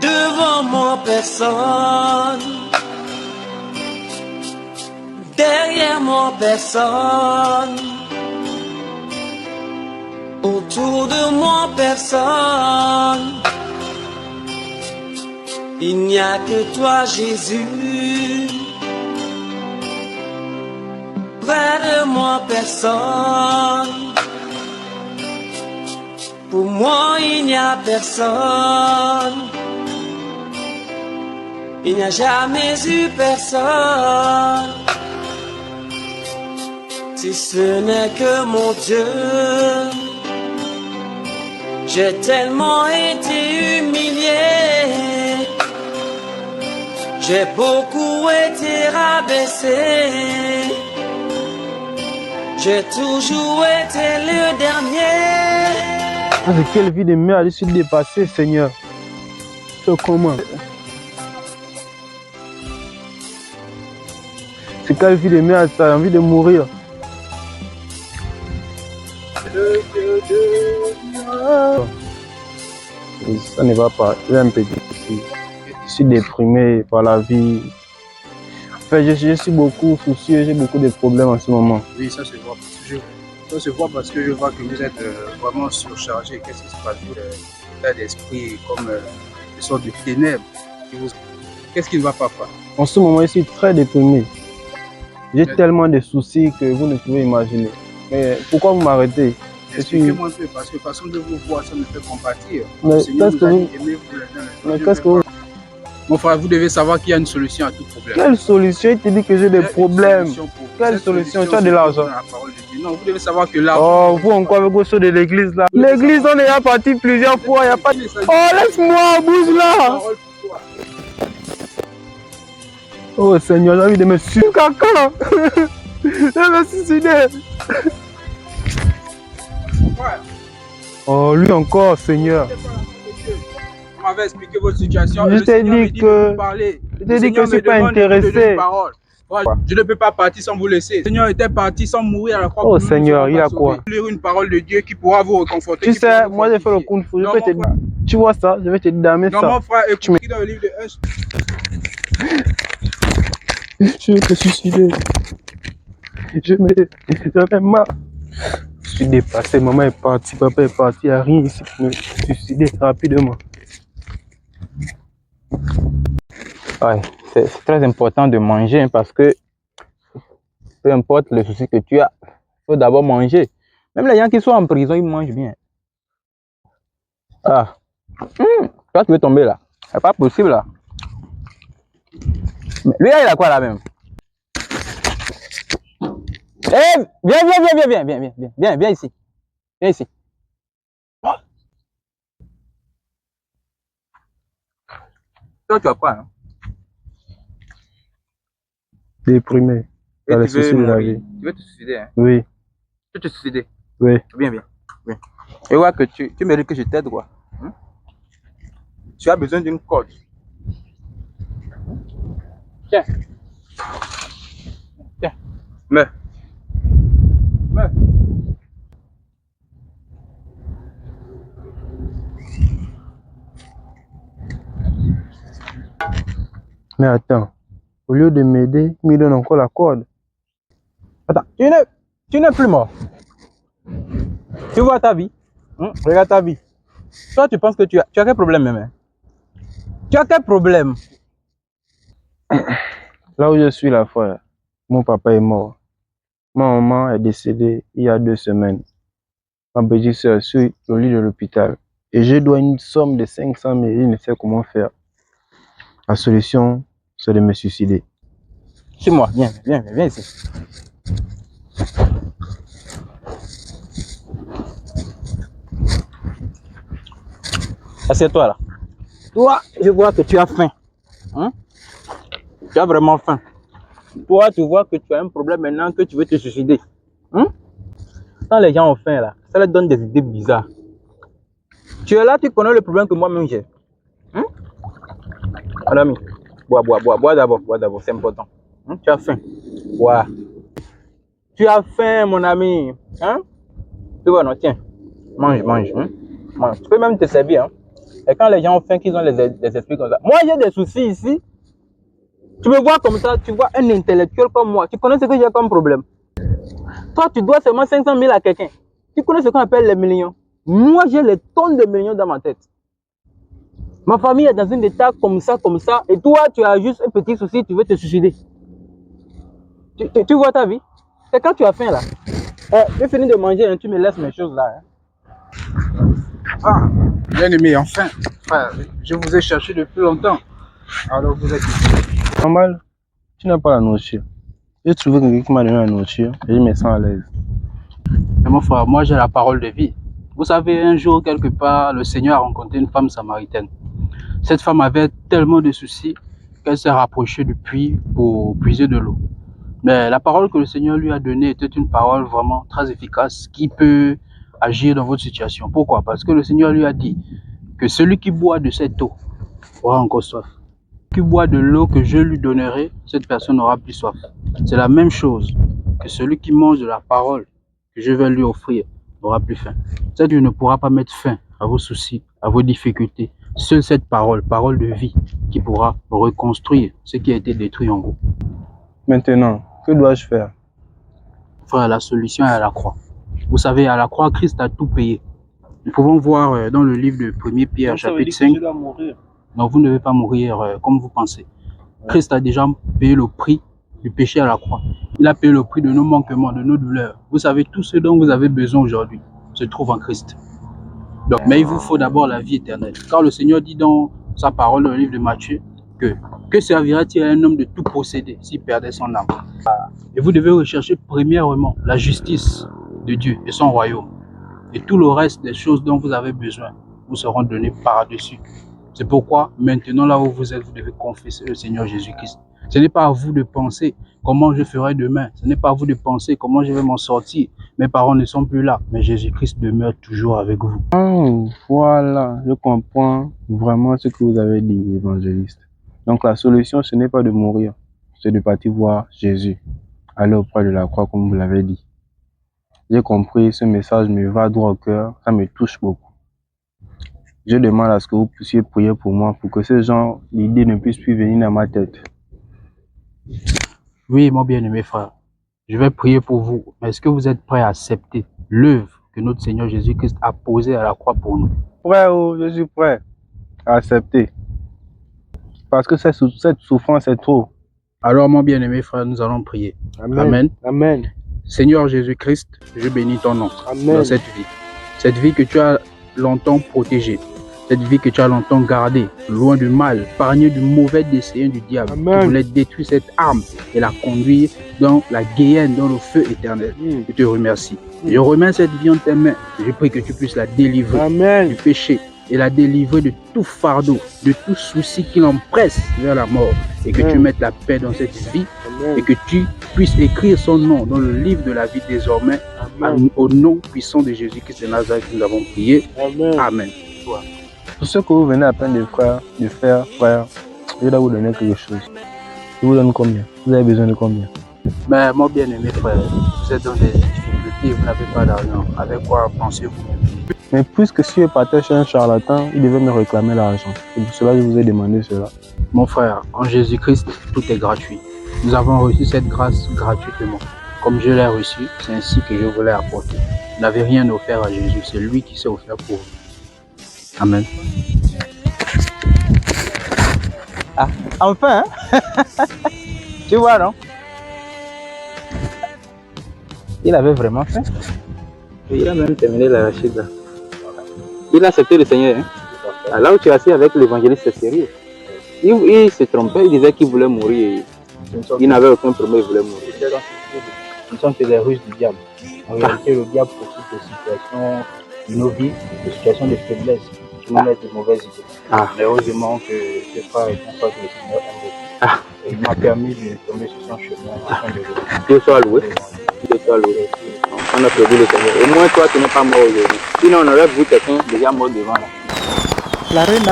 Devant moi personne, derrière moi personne, autour de moi personne. Il n'y a que toi Jésus, près de moi personne. Pour moi il n'y a personne. Il n'y a jamais eu personne, si ce n'est que mon Dieu. J'ai tellement été humilié, j'ai beaucoup été rabaissé, j'ai toujours été le dernier. Avec quelle vie de merde je suis dépassé, Seigneur. C'est comment? C'est quelle vie de merde, ça a envie de mourir. Ça ne va pas, j'ai un peu difficile. Je suis déprimé par la vie. Enfin, je suis beaucoup soucieux, j'ai beaucoup de problèmes en ce moment. Oui, ça se voit. Ça se voit parce que je vois que vous êtes vraiment surchargé. Qu'est-ce qui se passe? L'état d'esprit comme une sorte de ténèbres. Qu'est-ce qui ne va pas faire? En ce moment, je suis très déprimé. J'ai tellement de soucis que vous ne pouvez imaginer. Mais pourquoi vous m'arrêtez? Expliquez-moi un peu, parce que façon de vous voir, ça me fait compatir. Mais qu'est-ce que vous... Mon frère, vous devez savoir qu'il y a une solution à tout problème. Quelle solution? Il te dit que j'ai des problèmes. Quelle solution? Tu as de l'argent? Non, vous devez savoir que l'argent... Oh, vous encore avec vos choses de l'église là. L'église, on est parti plusieurs fois, il n'y a pas de... Oh, laisse-moi, bouge là. Oh Seigneur, j'ai envie de me suivre caca. Je me suicider. Oh, lui encore, Seigneur. Vous m'avez expliqué votre situation. Je t'ai dit que je ne suis pas intéressé. Je ne peux pas partir sans vous laisser. Le Seigneur était parti sans mourir à la croix. Oh Seigneur, il y a quoi? Lire une parole de Dieu qui pourra vous réconforter. Tu sais, moi j'ai fait le kung fu. Tu vois ça? Je vais te damer ça. Non, mon frère, écoute dans le livre de 1. Je vais te suicider. J'en ai marre. Je suis dépassé. Maman est partie, papa est parti. Il n'y a rien ici pour me suicider rapidement. Ouais, c'est très important de manger parce que peu importe le souci que tu as, il faut d'abord manger. Même les gens qui sont en prison, ils mangent bien. Ah, toi tu veux tomber là? C'est pas possible là. Mais lui, il a quoi là même? Eh, viens ici. Viens ici. Toi, tu as quoi, hein? Déprimé. Et Les tu veux soucis de la vie. Tu veux te suicider, hein? Oui. Tu veux te suicider? Oui. Viens. Et vois que tu mérites que je t'aide, quoi. Tu as besoin d'une corde. Tiens. Meurs. Mais attends, au lieu de m'aider, il me donne encore la corde. Attends, tu n'es plus mort. Tu vois ta vie? Regarde ta vie. Toi, tu penses que tu as quel problème même? Tu as quel problème? Là où je suis là, frère, mon papa est mort. Ma maman est décédée il y a 2 semaines. Ma petite soeur est sur le lit de l'hôpital. Et je dois une somme de 500 000. Je ne sais comment faire. La solution, c'est de me suicider. Suis-moi, viens ici. Assieds-toi là. Toi, je vois que tu as faim. Tu as vraiment faim. Toi, tu vois que tu as un problème maintenant que tu veux te suicider. Quand les gens ont faim là, ça leur donne des idées bizarres. Tu es là, tu connais le problème que moi-même j'ai. Mon ami, bois d'abord, c'est important. Tu as faim. Bois. Tu as faim, mon ami. Tu vois, non, tiens. Mange. Mange. Tu peux même te servir. Et quand les gens ont faim, qu'ils ont les esprits comme ça. Moi, j'ai des soucis ici. Tu me vois comme ça, tu vois un intellectuel comme moi. Tu connais ce que j'ai comme problème. Toi, tu dois seulement 500 000 à quelqu'un. Tu connais ce qu'on appelle les millions. Moi, j'ai les tonnes de millions dans ma tête. Ma famille est dans un état comme ça. Et toi, tu as juste un petit souci, tu veux te suicider. Tu vois ta vie? C'est quand tu as faim là. J'ai fini de manger, hein, tu me laisses mes choses là. Hein. Ah, bien aimé, enfin. Je vous ai cherché depuis longtemps. Alors vous êtes ici. Normal, tu n'as pas la nourriture. J'ai trouvé quelqu'un qui m'a donné la nourriture et je me sens à l'aise. Mais mon frère, moi j'ai la parole de vie. Vous savez, un jour, quelque part, le Seigneur a rencontré une femme samaritaine. Cette femme avait tellement de soucis qu'elle s'est rapprochée du puits pour puiser de l'eau. Mais la parole que le Seigneur lui a donnée était une parole vraiment très efficace qui peut agir dans votre situation. Pourquoi? Parce que le Seigneur lui a dit que celui qui boit de cette eau aura encore soif. Qui boit de l'eau que je lui donnerai, cette personne n'aura plus soif. C'est la même chose que celui qui mange de la parole que je vais lui offrir n'aura plus faim. Cette Dieu ne pourra pas mettre fin à vos soucis, à vos difficultés. Seule cette parole, parole de vie, qui pourra reconstruire ce qui a été détruit en vous. Maintenant, que dois-je faire? Frère, la solution est à la croix. Vous savez, à la croix, Christ a tout payé. Nous pouvons voir dans le livre de 1 Pierre, chapitre 5. Non, vous ne devez pas mourir comme vous pensez. Christ a déjà payé le prix du péché à la croix. Il a payé le prix de nos manquements, de nos douleurs. Vous savez, tout ce dont vous avez besoin aujourd'hui se trouve en Christ. Donc, mais il vous faut d'abord la vie éternelle. Car le Seigneur dit dans sa parole dans le livre de Matthieu que servirait-il à un homme de tout posséder s'il perdait son âme? Et vous devez rechercher premièrement la justice de Dieu et son royaume. Et tout le reste des choses dont vous avez besoin vous seront données par-dessus. C'est pourquoi maintenant là où vous êtes, vous devez confesser le Seigneur Jésus-Christ. Ce n'est pas à vous de penser comment je ferai demain. Ce n'est pas à vous de penser comment je vais m'en sortir. Mes parents ne sont plus là, mais Jésus-Christ demeure toujours avec vous. Oh, voilà, je comprends vraiment ce que vous avez dit, évangéliste. Donc la solution, ce n'est pas de mourir, c'est de partir voir Jésus, aller auprès de la croix comme vous l'avez dit. J'ai compris, ce message me va droit au cœur, ça me touche beaucoup. Je demande à ce que vous puissiez prier pour moi, pour que ce genre d'idées ne puissent plus venir dans ma tête. Oui, mon bien-aimé frère, je vais prier pour vous. Mais est-ce que vous êtes prêt à accepter l'œuvre que notre Seigneur Jésus-Christ a posée à la croix pour nous? Prêt, oh, je suis prêt à accepter. Parce que cette souffrance est trop. Alors, mon bien-aimé frère, nous allons prier. Amen. Amen. Amen. Seigneur Jésus-Christ, je bénis ton nom. Amen. Dans cette vie. Cette vie que tu as longtemps protégée. Cette vie que tu as longtemps gardée, loin du mal, épargnée du mauvais dessein du diable, Amen. qui voulait détruire cette âme et la conduire dans la guéhenne, dans le feu éternel. Je te remercie. Je remets cette vie en tes mains. Je prie que tu puisses la délivrer Amen. du péché et la délivrer de tout fardeau, de tout souci qui l'empresse vers la mort. Et que tu mettes la paix dans cette vie. Amen. Et que tu puisses écrire son nom dans le livre de la vie désormais. Amen. Au nom puissant de Jésus-Christ de Nazareth, nous avons prié. Amen. Amen. Pour ce que vous venez à peine de faire, frère, je dois vous donner quelque chose. Je vous donne combien? Vous avez besoin de combien? Mais mon bien-aimé frère, vous êtes dans des difficultés et vous n'avez pas d'argent. Avec quoi pensez-vous? Mais puisque si je partais chez un charlatan, il devait me réclamer l'argent. C'est pour cela que je vous ai demandé cela. Mon frère, en Jésus-Christ, tout est gratuit. Nous avons reçu cette grâce gratuitement. Comme je l'ai reçue, c'est ainsi que je vous l'ai apporté. Vous n'avez rien offert à Jésus, c'est lui qui s'est offert pour vous. Amen. Ah, enfin, hein? Tu vois, non? Il avait vraiment faim. Il a même terminé l'arachide là. Il a accepté le Seigneur. Hein? Là où tu es assis avec l'évangéliste, c'est sérieux. Il se trompait, il disait qu'il voulait mourir. Il n'avait aucun problème, il voulait mourir. Ce sont que les ruses du diable. En réalité, le diable profite des situations de nos vies, des situations de faiblesse, qui nous mettent de mauvaises idées. Mais heureusement que ce frère est un frère que le Seigneur aime. Et il m'a permis de tomber sur son chemin afin de le. Dieu soit loué. Dieu soit loué. On a prévu le Seigneur. Au moins, toi, tu n'es pas mort aujourd'hui. Sinon, on aurait vu quelqu'un déjà mort devant là. La reine.